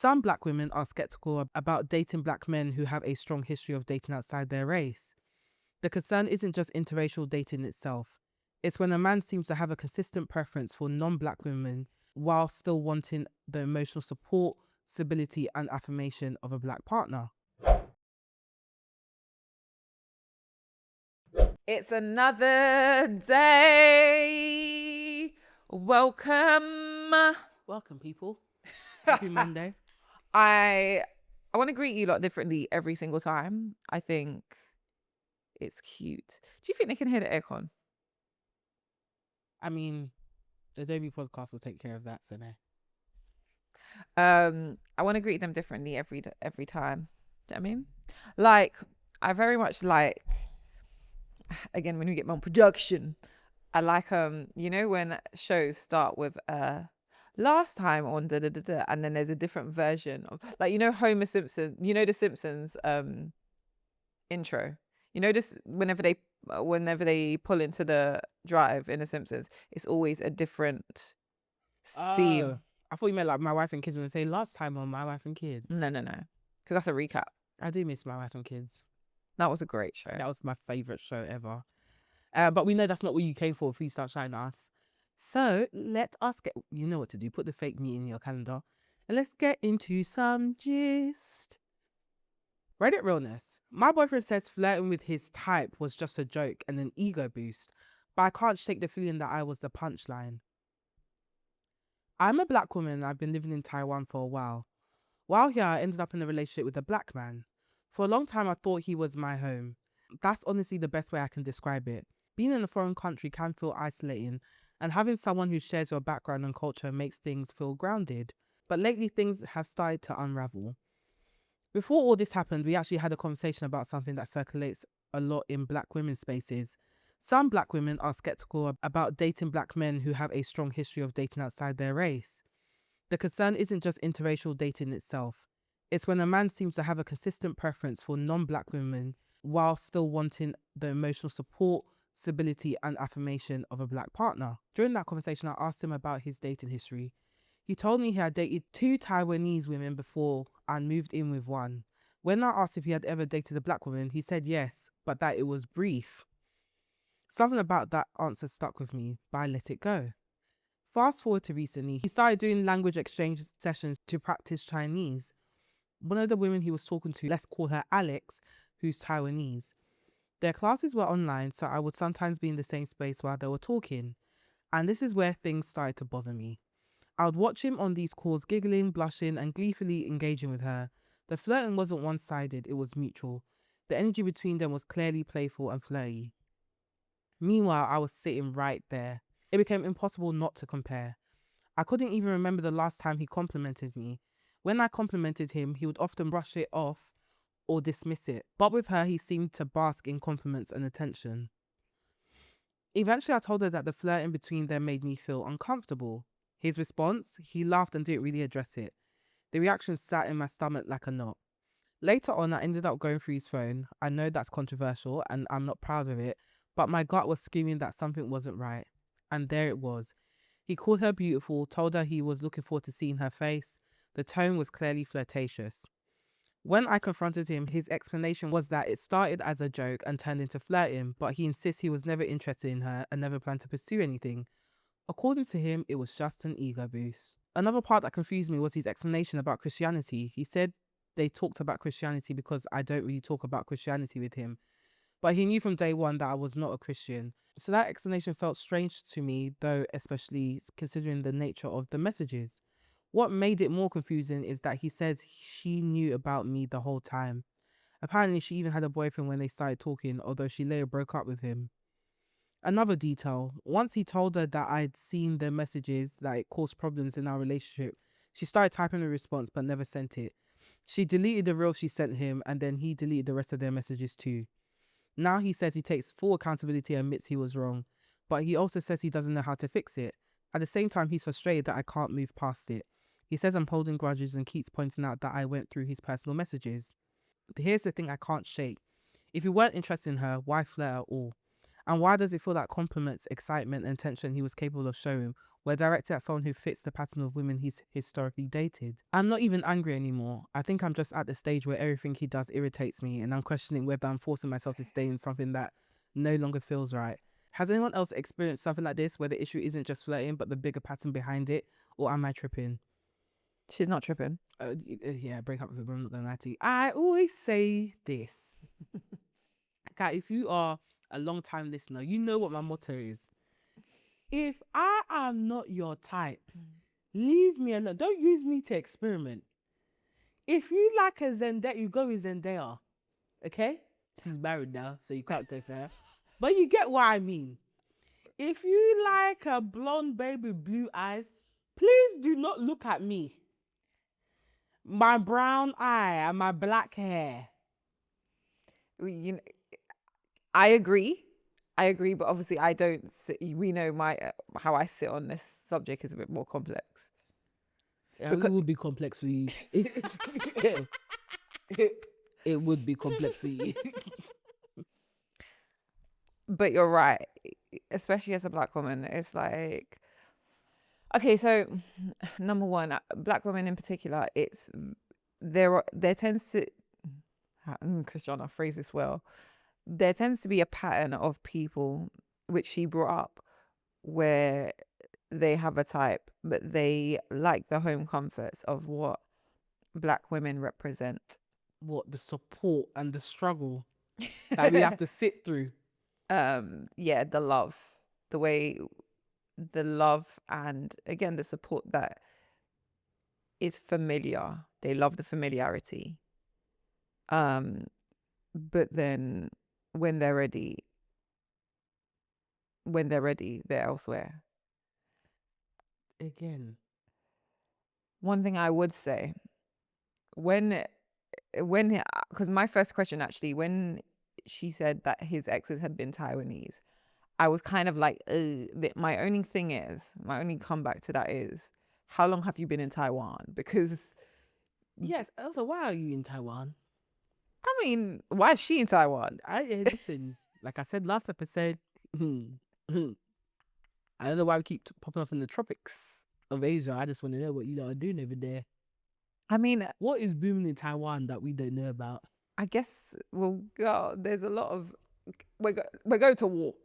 Some black women are skeptical about dating black men who have a strong history of dating outside their race. The concern isn't just interracial dating itself. It's when a man seems to have a consistent preference for non-black women while still wanting the emotional support, stability, and affirmation of a black partner. It's another day. Welcome. Welcome, people. Happy Monday. I want to greet you lot differently every single time. I think it's cute. Do you think they can hear the aircon? I mean, the Adobe podcast will take care of that, so no. I want to greet them differently every time. Do you know what I mean? Like, I very much like, again, when we get more production, I like you know, when shows start with last time on da da da da, and then there's a different version of, like, you know, Homer Simpson, you know, the Simpsons intro, you know, this whenever they pull into the drive in the Simpsons, it's always a different scene. Oh, I thought you meant like My Wife and Kids when they say last time on My Wife and Kids. No, because that's a recap. I do miss My Wife and Kids. That was a great show. That was my favourite show ever. But we know that's not what you came for. Please start shining us. So let us get, you know what to do. Put the fake meat in your calendar and let's get into some gist. Reddit Realness. My boyfriend says flirting with his type was just a joke and an ego boost, but I can't shake the feeling that I was the punchline. I'm a black woman and I've been living in Taiwan for a while. While here, I ended up in a relationship with a black man. For a long time, I thought he was my home. That's honestly the best way I can describe it. Being in a foreign country can feel isolating, and having someone who shares your background and culture makes things feel grounded. But lately, things have started to unravel. Before all this happened, we actually had a conversation about something that circulates a lot in black women's spaces. Some black women are skeptical about dating black men who have a strong history of dating outside their race. The concern isn't just interracial dating itself. It's when a man seems to have a consistent preference for non-black women while still wanting the emotional support, stability, and affirmation of a black partner. During that conversation, I asked him about his dating history. He told me he had dated 2 Taiwanese women before and moved in with one. When I asked if he had ever dated a black woman, he said yes, but that it was brief. Something about that answer stuck with me, but I let it go. Fast forward to recently, he started doing language exchange sessions to practice Chinese. One of the women he was talking to, let's call her Alex, who's Taiwanese. Their classes were online, so I would sometimes be in the same space while they were talking. And this is where things started to bother me. I would watch him on these calls giggling, blushing, and gleefully engaging with her. The flirting wasn't one-sided, it was mutual. The energy between them was clearly playful and flirty. Meanwhile, I was sitting right there. It became impossible not to compare. I couldn't even remember the last time he complimented me. When I complimented him, he would often brush it off or dismiss it. But with her, he seemed to bask in compliments and attention. Eventually, I told her that the flirting between them made me feel uncomfortable. His response? He laughed and didn't really address it. The reaction sat in my stomach like a knot. Later on, I ended up going through his phone. I know that's controversial and I'm not proud of it, but my gut was screaming that something wasn't right. And there it was. He called her beautiful, told her he was looking forward to seeing her face. The tone was clearly flirtatious. When I confronted him, his explanation was that it started as a joke and turned into flirting, but he insists he was never interested in her and never planned to pursue anything. According to him, it was just an ego boost. Another part that confused me was his explanation about Christianity. He said they talked about Christianity because I don't really talk about Christianity with him. But he knew from day one that I was not a Christian. So that explanation felt strange to me, though, especially considering the nature of the messages. What made it more confusing is that he says she knew about me the whole time. Apparently, she even had a boyfriend when they started talking, although she later broke up with him. Another detail, once he told her that I'd seen the messages that it caused problems in our relationship, she started typing a response but never sent it. She deleted the reel she sent him and then he deleted the rest of their messages too. Now he says he takes full accountability and admits he was wrong, but he also says he doesn't know how to fix it. At the same time, he's frustrated that I can't move past it. He says I'm holding grudges and keeps pointing out that I went through his personal messages. Here's the thing I can't shake. If you weren't interested in her, why flirt at all? And why does it feel like compliments, excitement, and tension he was capable of showing were directed at someone who fits the pattern of women he's historically dated. I'm not even angry anymore. I think I'm just at the stage where everything he does irritates me and I'm questioning whether I'm forcing myself to stay in something that no longer feels right. Has anyone else experienced something like this where the issue isn't just flirting but the bigger pattern behind it? Or am I tripping? She's not tripping. Yeah, break up with him. I'm not gonna lie to you. I always say this. Okay, if you are a long time listener, you know what my motto is. If I am not your type, leave me alone. Don't use me to experiment. If you like a Zendaya, you go with Zendaya. Okay? She's married now, so you can't go for her. But you get what I mean. If you like a blonde baby with blue eyes, please do not look at me. My brown eye and my black hair. You know, I agree, but obviously I don't. We know my how I sit on this subject is a bit more complex. It would be complex for you. It would be complex for you. But you're right, especially as a black woman. It's like, okay, so number one, black women in particular, it's there tends to, Christiana, phrase this well. There tends to be a pattern of people, which she brought up, where they have a type, but they like the home comforts of what black women represent. What, the support and the struggle that we have to sit through. Yeah, the love, the love, and again the support that is familiar. They love the familiarity. But then when they're ready, they're elsewhere. Again, One thing I would say, when because my first question actually, when she said that his exes had been Taiwanese, I was kind of like, my only comeback to that is, how long have you been in Taiwan? Because yes. Also, why are you in Taiwan? I mean, why is she in Taiwan? Listen, like I said last episode, I don't know why we keep popping up in the tropics of Asia. I just want to know what you lot are doing over there. I mean, What is booming in Taiwan that we don't know about? I guess we'll go. There's a lot of we're going to war.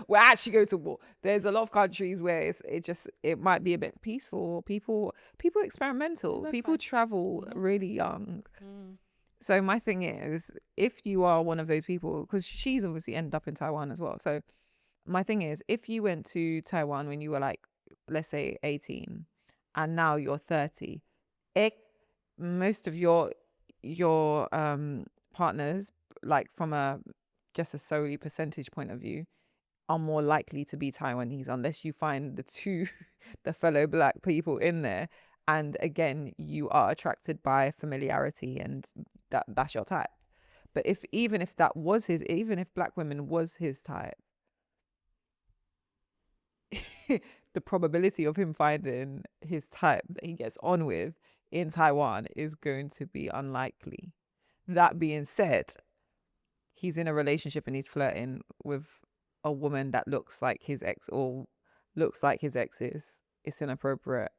We're actually going to war. There's a lot of countries where it might be a bit peaceful. People experimental. That's People fine. travel Mhm. really young. So my thing is, if you are one of those people, because she's obviously ended up in Taiwan as well. So my thing is, if you went to Taiwan when you were like, let's say 18, and now you're 30, most of your partners, like from just a solely percentage point of view, are more likely to be Taiwanese, unless you find the fellow black people in there. And again, you are attracted by familiarity and that's your type. But even if black women was his type, the probability of him finding his type that he gets on with in Taiwan is going to be unlikely. That being said, he's in a relationship and he's flirting with a woman that looks like his ex or looks like his ex's. It's inappropriate.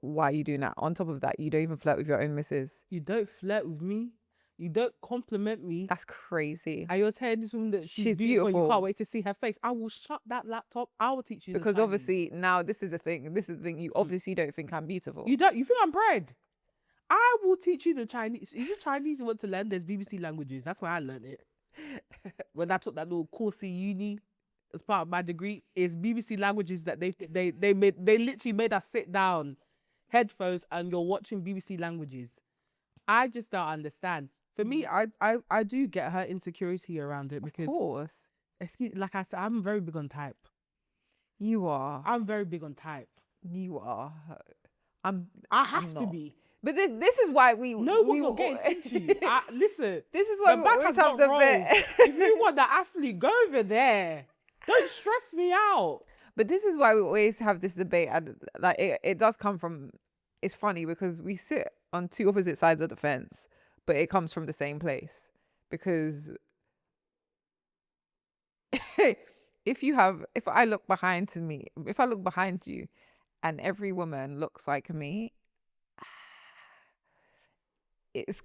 Why are you doing that? On top of that, you don't even flirt with your own missus. You don't flirt with me. You don't compliment me. That's crazy. And you're telling this woman that she's beautiful. And you can't wait to see her face. I will shut that laptop. I will teach you. Because obviously now this is the thing. You obviously don't think I'm beautiful. You don't. You think I'm bred? I will teach you the Chinese. Is it Chinese you want to learn? There's BBC languages. That's why I learned it. When I took that little course in uni as part of my degree, it's BBC languages that they literally made us sit down, headphones, and you're watching BBC languages. I just don't understand. For me, I do get her insecurity around it because, of course, like I said, I'm very big on type. You are. I'm very big on type. You are. I have to be. But this is why we we're getting into. Listen, this is why we always have the bet. If you want the athlete, go over there. Don't stress me out. But this is why we always have this debate, and like it does come from. It's funny because we sit on two opposite sides of the fence, but it comes from the same place. Because if I look behind you, and every woman looks like me, it's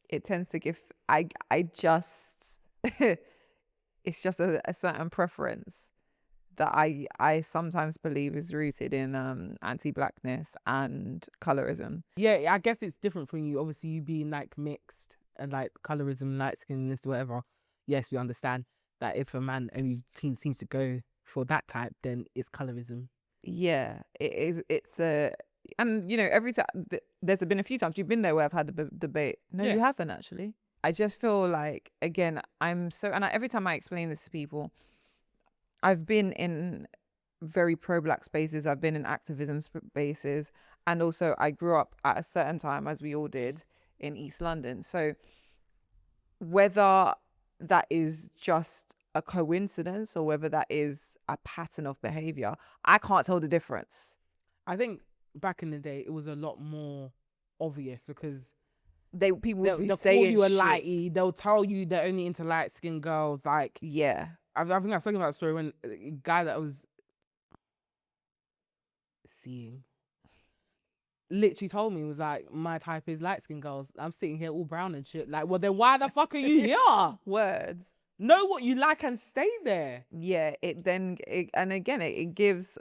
it tends to give I just it's just a certain preference that I sometimes believe is rooted in anti-blackness and colorism. Yeah, I guess it's different from you. Obviously, you being like mixed and like colorism, light skinness, whatever. Yes, we understand that if a man only seems to go for that type, then it's colorism. Yeah, it is. It's a and you know every time there's been a few times you've been there where I've had a debate. No, Yeah. you haven't actually. I just feel like again I'm so every time I explain this to people, I've been in very pro-black spaces. I've been in activism spaces, and also I grew up at a certain time, as we all did, in East London. So whether that is just a coincidence or whether that is a pattern of behavior, I can't tell the difference. I think back in the day, it was a lot more obvious because People would be they'll call saying you a shit. lighty. They'll tell you they're only into light skinned girls. Like, Yeah. I think I was talking about a story when a guy that I was seeing literally told me, was like, my type is light skinned girls. I'm sitting here all brown and shit. Like, well, then why the fuck are you here? Words. Know what you like and stay there. Yeah. And again, it gives,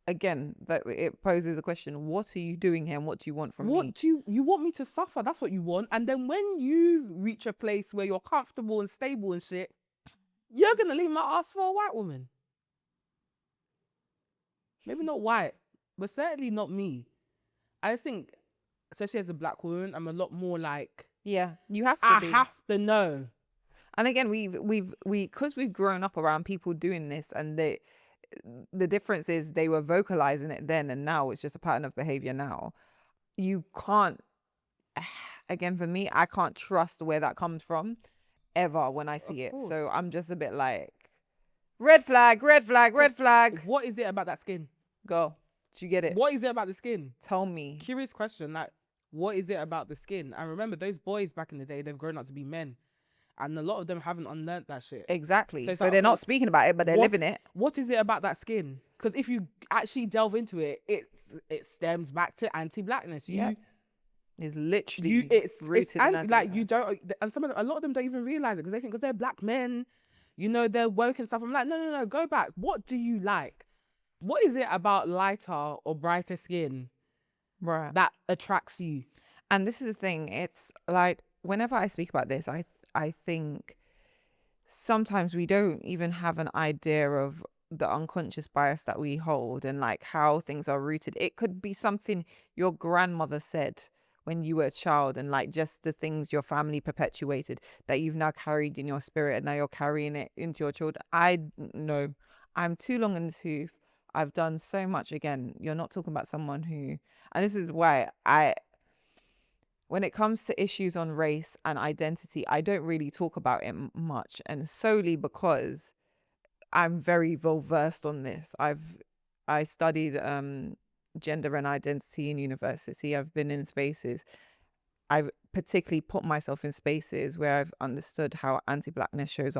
again, that it poses a question: what are you doing here, and what do you want from me? What do you want me to suffer? That's what you want. And then when you reach a place where you're comfortable and stable and shit, you're gonna leave my ass for a white woman. Maybe not white, but certainly not me. I think, especially as a black woman, I'm a lot more like, Yeah, you have to I be. have to know. And again, because we've grown up around people doing this, and the difference is they were vocalizing it then, and now it's just a pattern of behavior now. You can't, again, for me, I can't trust where that comes from ever when I see Of it. course. So I'm just a bit like, red flag, red flag, red flag. What is it about that skin? Go. Do you get it? What is it about the skin? Tell me. Curious question. Like, what is it about the skin? And remember, those boys back in the day, they've grown up to be men. And a lot of them haven't unlearned that shit. Exactly. it's So like, they're not speaking about it, but they're living it. What is it about that skin? Because if you actually delve into it, it stems back to anti-blackness. It's literally it's and like you don't, and a lot of them don't even realize it because they think because they're black men, you know, they're woke and stuff. I'm like, no, go back. What do you like? What is it about lighter or brighter skin, right, that attracts you? And this is the thing. It's like whenever I speak about this, I think sometimes we don't even have an idea of the unconscious bias that we hold and like how things are rooted. It could be something your grandmother said when you were a child, and like just the things your family perpetuated that you've now carried in your spirit, and now you're carrying it into your children. I know I'm too long in the tooth. I've done so much. Again, you're not talking about someone who, and this is why when it comes to issues on race and identity, I don't really talk about it much, and solely because I'm very well versed on this. I studied gender and identity in university. I've been in spaces. I've particularly put myself in spaces where I've understood how anti-blackness shows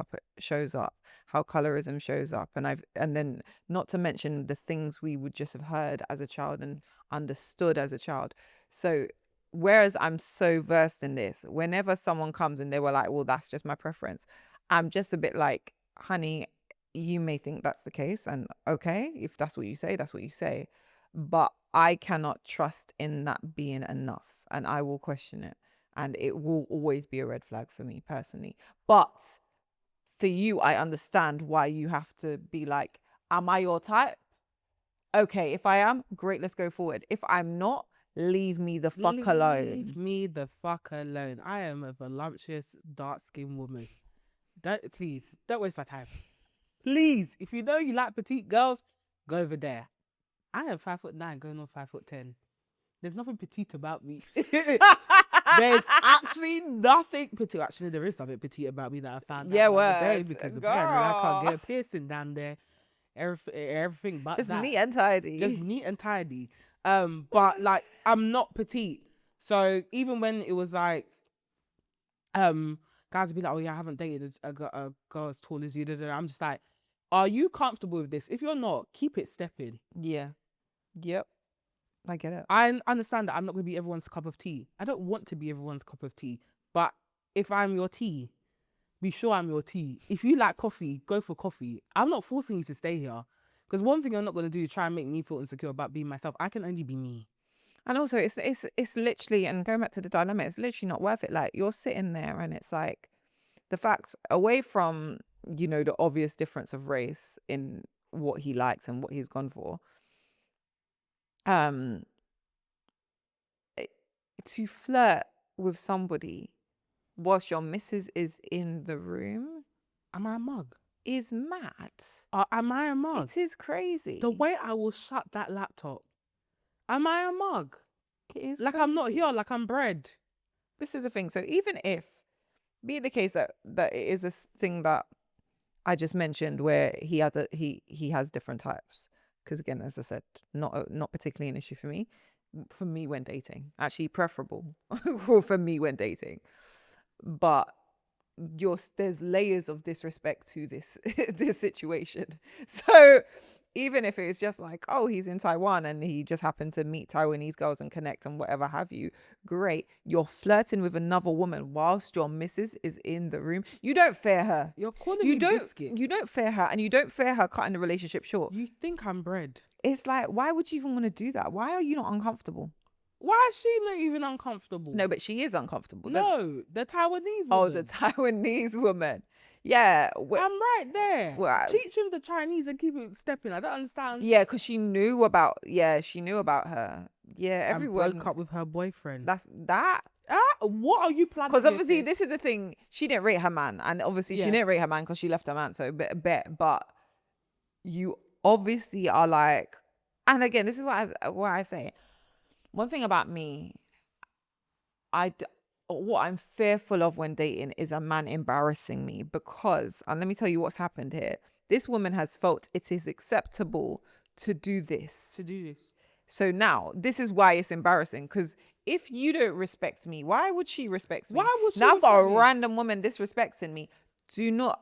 up, how colorism shows up, and then not to mention the things we would just have heard as a child and understood as a child. So whereas I'm so versed in this, whenever someone comes and they were like, well, that's just my preference, I'm just a bit like, honey, you may think that's the case, and okay, if that's what you say, that's what you say, but I cannot trust in that being enough, and I will question it, and it will always be a red flag for me personally. But for you, I understand why you have to be like, am I your type? Okay, if I am, great, let's go forward. If I'm not, leave me the fuck alone. Leave me the fuck alone. I am a voluptuous, dark-skinned woman. Please, don't waste my time. Please, if you know you like petite girls, go over there. I am 5'9", going on 5'10". There's nothing petite about me. There's actually nothing petite. Actually, there is something petite about me that I found out. Yeah, because apparently I can't get a piercing down there. Everything but just that. neat and tidy. Just neat and tidy. But like, I'm not petite. So even when it was like, guys would be like, oh yeah, I haven't dated a girl as tall as you. I'm just like, are you comfortable with this? If you're not, keep it stepping. Yeah. Yep. I get it. I understand that I'm not going to be everyone's cup of tea. I don't want to be everyone's cup of tea. But if I'm your tea, be sure I'm your tea. If you like coffee, go for coffee. I'm not forcing you to stay here. Because one thing you're not going to do is try and make me feel insecure about being myself. I can only be me. And also, it's literally, and going back to the dilemma, it's literally not worth it. Like, you're sitting there, and it's like, the facts, away from, you know, the obvious difference of race in what he likes and what he's gone for, um eh, to flirt with somebody whilst your missus is in the room Am I a mug? is mad. Am I a mug? It is crazy. The way I will shut that laptop. Am I a mug? It is Like crazy. I'm not here, like I'm bread. This is the thing. So even if, be it the case that it is a thing that I just mentioned, where he has different types, because again, as I said, not particularly an issue for me. For me when dating, actually preferable for me when dating, but there's layers of disrespect to this this situation. So even if it's just like, oh, he's in Taiwan and he just happened to meet Taiwanese girls and connect and whatever have you, great. You're flirting with another woman whilst your missus is in the room. You don't fear her. You're calling me biscuit. You don't fear her, and you don't fear her cutting the relationship short. You think I'm bread. It's like, why would you even want to do that? Why are you not uncomfortable? Why is she not even uncomfortable? No, but she is uncomfortable. No, the Taiwanese woman. Oh, the Taiwanese woman. Yeah. I'm right there. Well, teach him the Chinese and keep it stepping. I don't understand. Yeah, because she knew about her. Yeah, everyone broke up with her boyfriend. That's that. What are you planning? Because obviously this is the thing. She didn't rate her man, and obviously she didn't rate her man because she left her man. So bet. But you obviously are like, and again, this is what I say. One thing about me, what I'm fearful of when dating is a man embarrassing me, because, and let me tell you what's happened here. This woman has felt it is acceptable to do this. So now, this is why it's embarrassing, because if you don't respect me, why would she respect me? Why would she? Now I've got a random woman disrespecting me. Do not,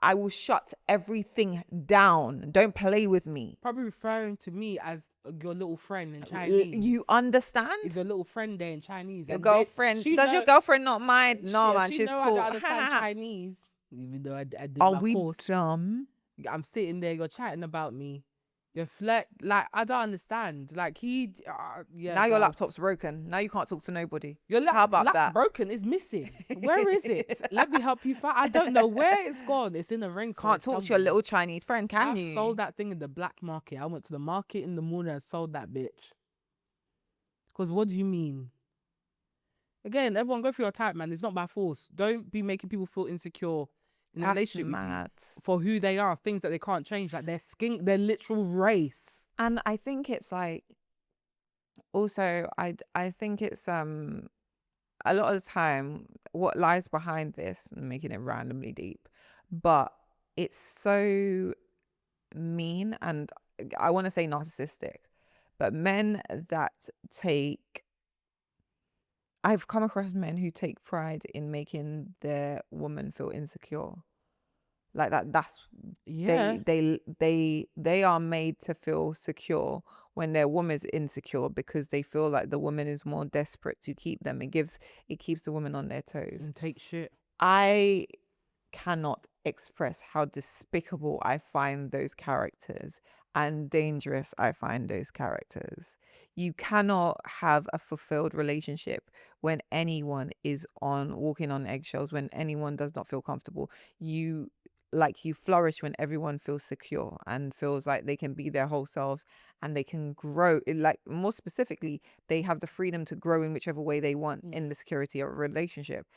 I will shut everything down. Don't play with me. Probably referring to me as your little friend in Chinese. You understand? Is your little friend there in Chinese? Your girlfriend. Does your girlfriend not mind? No, man, she's cool. I understand Chinese, even though I did Are my we course. dumb? I'm sitting there, you're chatting about me. You're like, I don't understand. Like Now your laptop's broken. Now you can't talk to nobody. How about that? Broken is missing. Where is it? Let me help you find. I don't know where it's gone. It's in a ring. Can't talk to your little Chinese friend, can you? I sold that thing in the black market. I went to the market in the morning and sold that bitch. Because what do you mean? Again, everyone go for your type, man. It's not by force. Don't be making people feel insecure in a relationship mad. For who they are, things that they can't change, like their skin, their literal race. And I think it's like, also, I think it's a lot of the time what lies behind this, making it randomly deep, but it's so mean, and I want to say narcissistic, but men that I've come across men who take pride in making their woman feel insecure. Like that's they are made to feel secure when their woman's insecure, because they feel like the woman is more desperate to keep them. It keeps the woman on their toes and take shit. I cannot express how despicable I find those characters and dangerous I find those characters. You cannot have a fulfilled relationship when anyone is walking on eggshells, when anyone does not feel comfortable. You flourish when everyone feels secure and feels like they can be their whole selves and they can grow. Like, more specifically, they have the freedom to grow in whichever way they want in the security of a relationship.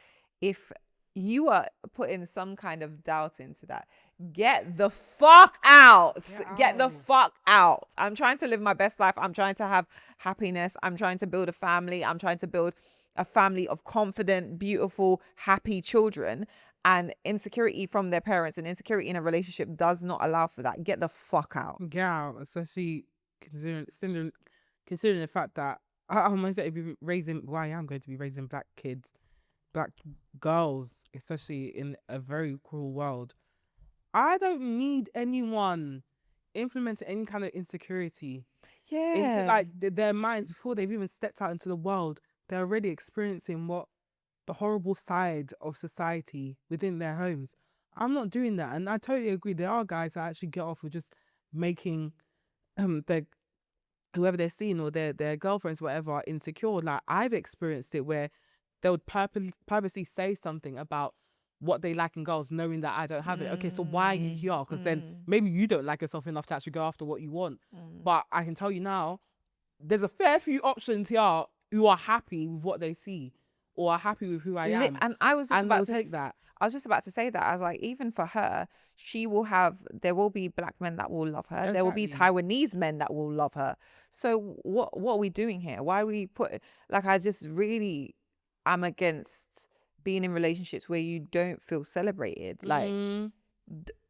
If you are putting some kind of doubt into that, get the fuck out. Get the fuck out. I'm trying to live my best life. I'm trying to have happiness. I'm trying to build a family. I'm trying to build a family of confident, beautiful, happy children. And insecurity from their parents and insecurity in a relationship does not allow for that. Get the fuck out. Get out, especially considering the fact that I'm going to be raising black kids, black girls, especially in a very cruel world. I don't need anyone implementing any kind of insecurity Yeah. like their minds before they've even stepped out into the world. They're already experiencing what the horrible side of society within their homes. I'm not doing that, and I totally agree. There are guys that actually get off with just making their whoever they're seeing or their girlfriends, whatever, insecure. Like I've experienced it where they would purposely say something about what they like in girls, knowing that I don't have it. Okay, so why are you here? Because then maybe you don't like yourself enough to actually go after what you want. But I can tell you now, there's a fair few options here who are happy with what they see or are happy with who I am, And I was just and about they'll to take that. I was just about to say that. I was like, even for her, there will be black men that will love her. There will be Exactly. Taiwanese men that will love her. So what are we doing here? Why are we like, I just really am against being in relationships where you don't feel celebrated. Like,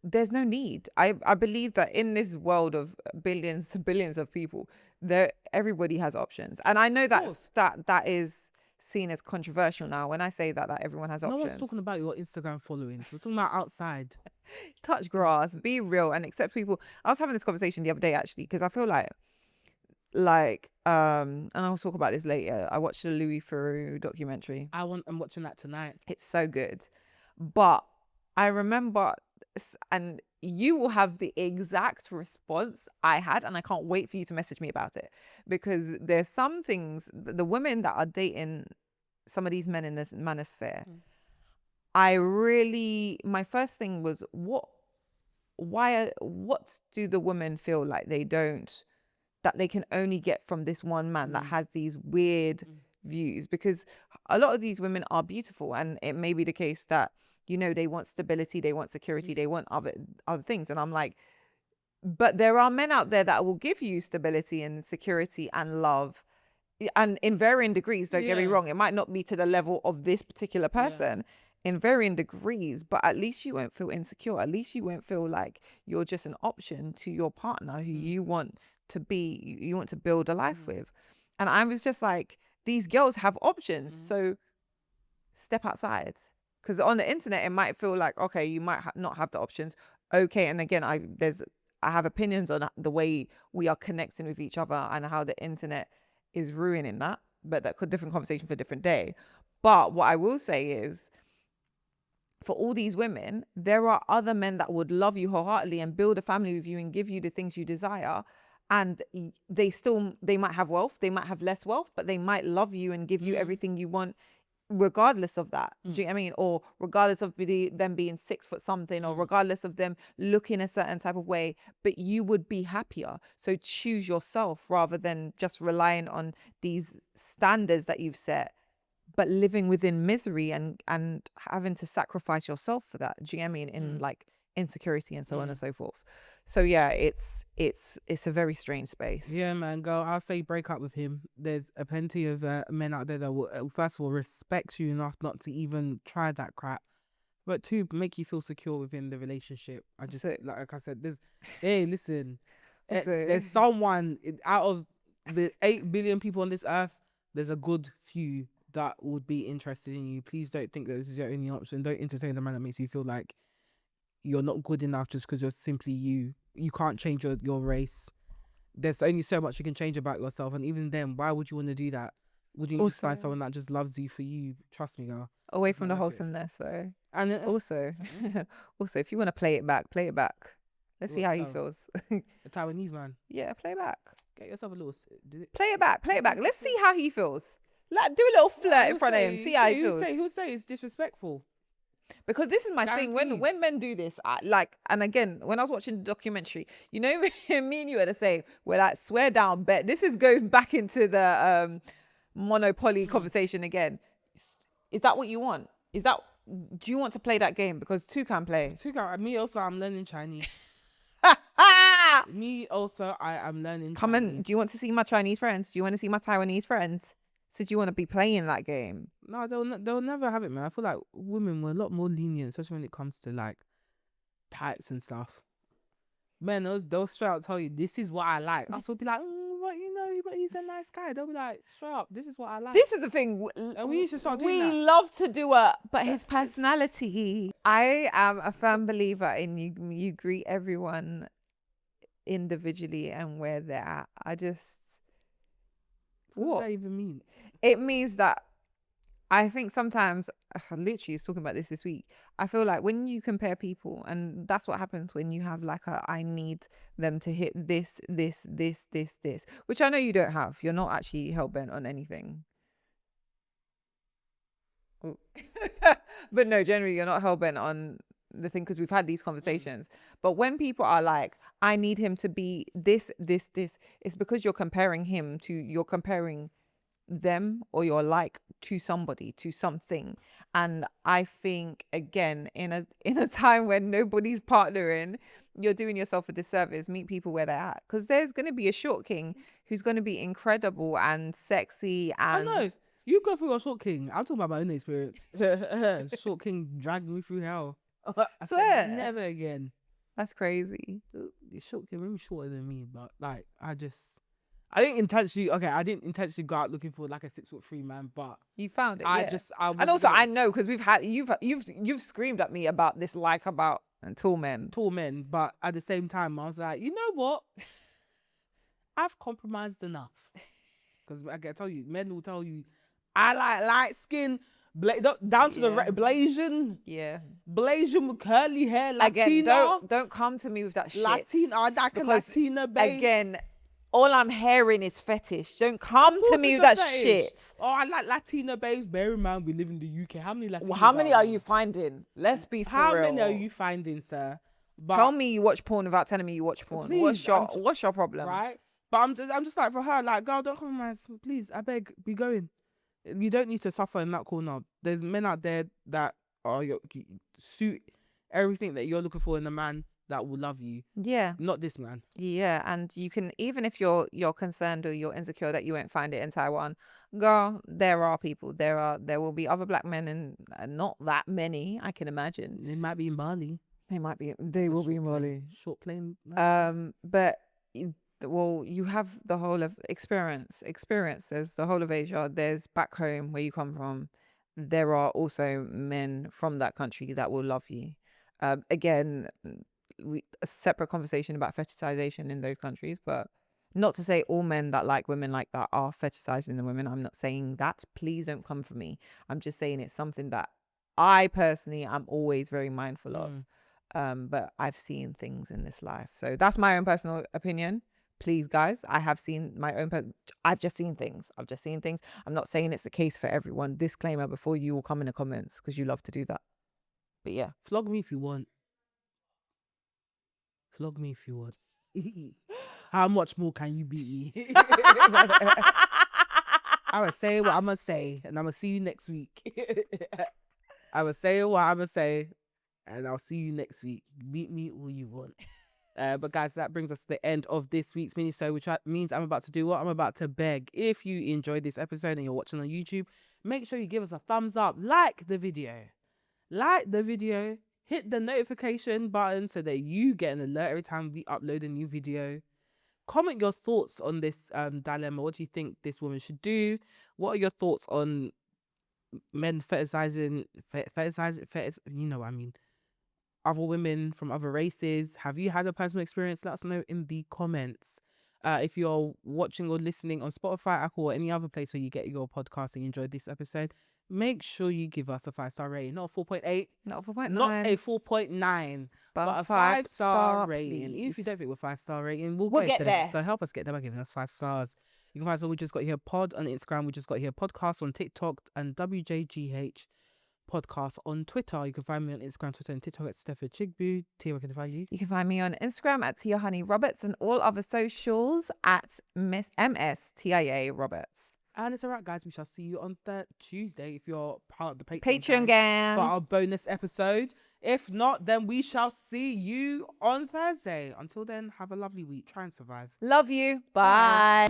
there's no need. I believe that in this world of billions to billions of people, everybody has options. And I know that is seen as controversial now when I say that everyone has No one's options. talking about your Instagram followings. We're talking about outside. Touch grass, be real, and accept people. I was having this conversation the other day actually, because I feel and I'll talk about this later. I watched the Louis Theroux documentary. I'm watching that tonight. It's so good. But I remember, and you will have the exact response I had, and I can't wait for you to message me about it, because there's some things, the women that are dating some of these men in this manosphere, my first thing was, what do the women feel like that they can only get from this one man that has these weird views? Because a lot of these women are beautiful, and it may be the case that, they want stability, they want security, they want other things. And I'm like, but there are men out there that will give you stability and security and love, and in varying degrees. Don't get me wrong, it might not be to the level of this particular person, in varying degrees, but at least you won't feel insecure. At least you won't feel like you're just an option to your partner who you want to build a life with. And I was just like, these girls have options, so step outside. Because on the internet, it might feel like, okay, you might not have the options. Okay, and again, I have opinions on the way we are connecting with each other and how the internet is ruining that. But that's a different conversation for a different day. But what I will say is, for all these women, there are other men that would love you wholeheartedly and build a family with you and give you the things you desire. And they might have wealth, they might have less wealth, but they might love you and give you everything you want, regardless of that. Do you know what I mean? Or regardless of them being 6 foot something, or regardless of them looking a certain type of way, but you would be happier. So choose yourself rather than just relying on these standards that you've set, but living within misery and having to sacrifice yourself for that. Do you know what I mean? In like insecurity and so on and so forth. So yeah, it's a very strange space. Yeah, man, girl, I'll say break up with him. There's a plenty of men out there that will, first of all, respect you enough not to even try that crap, but two, make you feel secure within the relationship. I just, like I said, listen, there's someone out of the 8 billion people on this earth, there's a good few that would be interested in you. Please don't think that this is your only option. Don't entertain the man that makes you feel like you're not good enough just because you're simply you. You can't change your race. There's only so much you can change about yourself, and even then, why would you want to do that? Would you just find someone that just loves you for you? Trust me, girl. Away from the wholesomeness, though. And also, if you want to play it back. Let's see how he feels. A Taiwanese man. Yeah, play it back. Get yourself a little. Play it back. Let's see how he feels. Like, do a little flirt in front of him. See how he feels. He'll say it's disrespectful. Because this is my thing. When men do this, and again, when I was watching the documentary, me and you are the same. We're like, swear down, bet. Goes back into the monopoly conversation again. Is that what you want? Do you want to play that game? Because two can play. Me also, I'm learning Chinese. Me also, I am learning Come Chinese. on, do you want to see my Chinese friends? Do you want to see my Taiwanese friends? So do you want to be playing that game? No, they'll never have it, man. I feel like women were a lot more lenient, especially when it comes to like tights and stuff. Men, they'll straight out tell you, this is what I like. Us will be like, but he's a nice guy. They'll be like, straight up, this is what I like. This is the thing. And we should start doing that. We love to do it, but his personality. I am a firm believer in you greet everyone individually and where they're at. What does What? that even mean? It means that I think sometimes, I literally was talking about this week. I feel like when you compare people, and that's what happens when you have like I need them to hit this, which I know you don't have. You're not actually hell bent on anything. Ooh. But no, generally you're not hell bent on the thing, because we've had these conversations. But when people are like, I need him to be this, it's because you're comparing them, or you're like to somebody, to something. And I think, again, in a time when nobody's partnering, you're doing yourself a disservice. Meet people where they're at, because there's going to be a short king who's going to be incredible and sexy. And I know. You go through a short king. I'm talking about my own experience. Short king dragged me through hell. I Swear. said, never again. That's crazy. The short king, maybe shorter than me, but like I didn't intentionally go out looking for like a 6'3" man, but You found it. and also I know, because you've screamed at me about this, like about tall men. But at the same time I was like, you know what? I've compromised enough. Because I can tell you, men will tell you, I like light skin, down to the Blasian. Yeah. Blasian with curly hair, Latina. Again, don't come to me with that shit. Latina, I like a Latina, babe. Again, all I'm hearing is fetish. Don't come to me with that shit. Oh, I like Latina babes. Bear in mind, we live in the UK. How many Latinas? Well, how many are you finding? Let's be for real. How many are you finding, sir? But tell me you watch porn without telling me you watch porn. Please, what's your problem? Right? But I'm just like, for her, like, girl, don't compromise. Please, I beg, be going. You don't need to suffer in that corner. There's men out there that are suit everything that you're looking for in a man that will love you. Yeah. Not this man. Yeah, and you can, even if you're concerned or you're insecure that you won't find it in Taiwan, girl, there are people. There will be other black men, and not that many, I can imagine. They might be in Bali. They will be in Bali. Short plane. But well, you have the whole of experience. There's the whole of Asia. There's back home where you come from. There are also men from that country that will love you. Again, a separate conversation about fetishization in those countries, but not to say all men that like women like that are fetishizing the women. I'm not saying that. Please don't come for me. I'm just saying it's something that I personally am always very mindful of. But I've seen things in this life, so that's my own personal opinion. Please, guys, I have seen my own. I've just seen things. I'm not saying it's the case for everyone. Disclaimer before you all come in the comments, because you love to do that. But yeah, flog me if you want. Flog me if you want. How much more can you beat me? I will say what I'm gonna say, and I'm gonna see you next week. I will say what I'm gonna say, and I'll see you next week. Beat me all you want. But guys, that brings us to the end of this week's mini-show, which means I'm about to do what? I'm about to beg. If you enjoyed this episode and you're watching on YouTube, make sure you give us a thumbs up, like the video, hit the notification button so that you get an alert every time we upload a new video. Comment your thoughts on this dilemma. What do you think this woman should do? What are your thoughts on men fetishizing, you know what I mean, other women from other races? Have you had a personal experience? Let us know in the comments. If you're watching or listening on Spotify, Apple, or any other place where you get your podcast and you enjoyed this episode, make sure you give us a 5-star rating. Not a 4.8, not a 4.9, not a 4.9, but a 5-star rating. Even if you don't think we're 5-star rating, we'll get there. So help us get there by giving us 5 stars. You can find us on We Just Got Here Pod on Instagram, We Just Got Here Podcast on TikTok, and WJGH Podcast on Twitter. You can find me on Instagram, Twitter, and TikTok at Steph Chigbu. Tia, where can I find you? You can find me on Instagram at Tia Honey Roberts, and all other socials at MSTIA Roberts. And it's alright, guys. We shall see you on Tuesday if you're part of the Patreon gang for our bonus episode. If not, then we shall see you on Thursday. Until then, have a lovely week. Try and survive. Love you. Bye.